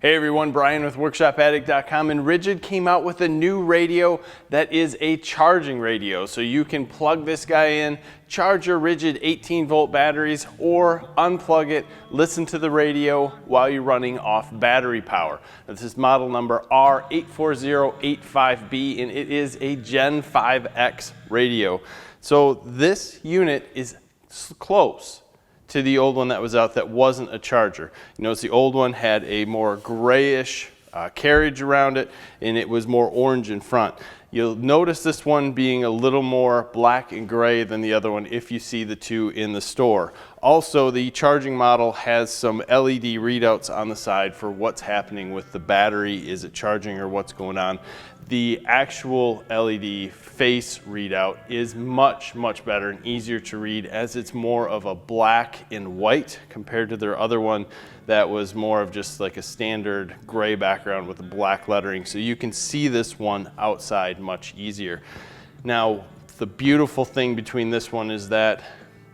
Hey everyone, Brian with WorkshopAddict.com, and RIDGID came out with a new radio that is a charging radio. So you can plug this guy in, charge your RIDGID 18-volt batteries, or unplug it, listen to the radio while you're running off battery power. This is model number R84085B, and it is a Gen 5X radio. So this unit is close to the old one that was out that wasn't a charger. You notice the old one had a more grayish carriage around it, and it was more orange in front. You'll notice this one being a little more black and gray than the other one if you see the two in the store. Also, the charging model has some LED readouts on the side for what's happening with the battery. Is it charging or what's going on? The actual LED face readout is much better and easier to read, as it's more of a black and white compared to their other one that was more of just like a standard gray background with the black lettering. So you can see this one outside much easier. Now, the beautiful thing between this one is that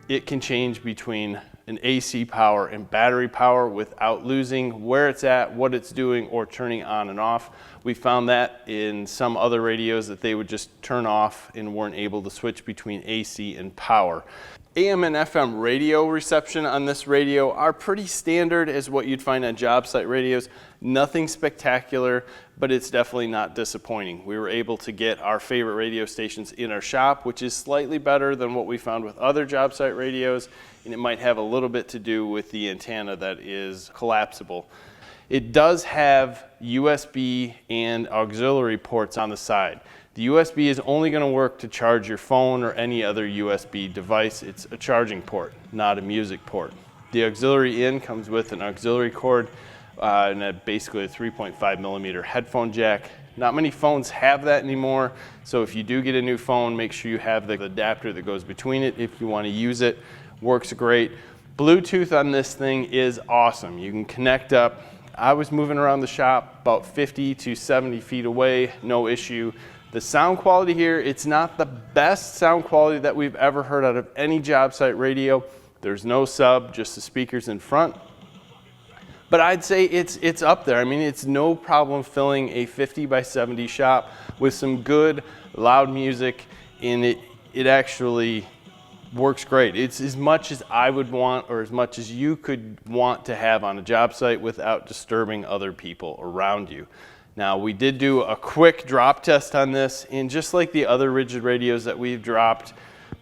it can change between an AC power and battery power without losing where it's at, what it's doing, or turning on and off. We found that in some other radios that they would just turn off and weren't able to switch between AC and power. AM and FM radio reception on this radio are pretty standard as what you'd find on job site radios. Nothing spectacular, but it's definitely not disappointing. We were able to get our favorite radio stations in our shop, which is slightly better than what we found with other job site radios, and it might have a little bit to do with the antenna that is collapsible. It does have USB and auxiliary ports on the side. The USB is only going to work to charge your phone or any other USB device. It's a charging port, not a music port. The auxiliary in comes with an auxiliary cord and basically a 3.5 millimeter headphone jack. Not many phones have that anymore, so if you do get a new phone, make sure you have the adapter that goes between it if you want to use it. Works great. Bluetooth on this thing is awesome. You can connect up. I was moving around the shop about 50 to 70 feet away, no issue. The sound quality here, it's not the best sound quality that we've ever heard out of any job site radio. There's no sub, just the speakers in front. But I'd say it's up there. I mean, it's no problem filling a 50 by 70 shop with some good loud music, and it actually works great. It's as much as I would want, or as much as you could want to have on a job site without disturbing other people around you. Now, we did do a quick drop test on this, and just like the other RIDGID radios that we've dropped,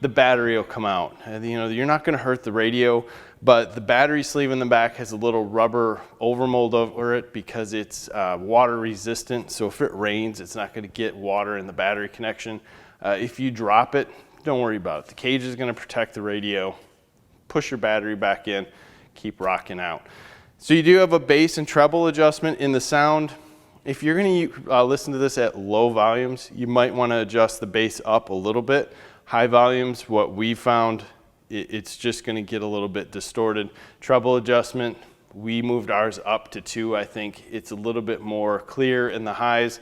the battery will come out. You know, you're not going to hurt the radio, but the battery sleeve in the back has a little rubber overmold over it because it's water resistant. So if it rains, it's not going to get water in the battery connection. If you drop it, don't worry about it. The cage is going to protect the radio. Push your battery back in, keep rocking out. So you do have a bass and treble adjustment in the sound. If you're going to listen to this at low volumes, you might want to adjust the bass up a little bit. High volumes, what we found, it's just going to get a little bit distorted. Treble adjustment, we moved ours up to 2. I think it's a little bit more clear in the highs.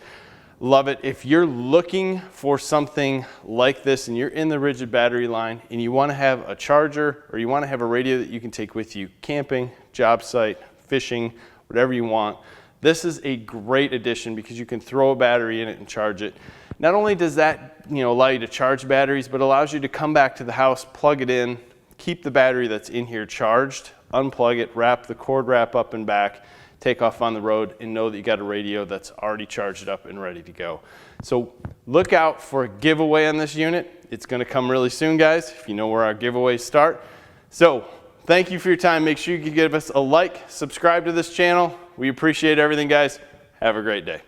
Love it. If you're looking for something like this and you're in the RIDGID battery line and you want to have a charger or you want to have a radio that you can take with you camping, job site, fishing, whatever you want, this is a great addition because you can throw a battery in it and charge it. Not only does that allow you to charge batteries, but allows you to come back to the house, plug it in, keep the battery that's in here charged, unplug it, wrap the cord wrap up and back, take off on the road, and know that you got a radio that's already charged up and ready to go. So look out for a giveaway on this unit. It's going to come really soon, guys, if you know where our giveaways start. So thank you for your time. Make sure you give us a like, subscribe to this channel. We appreciate everything, guys. Have a great day.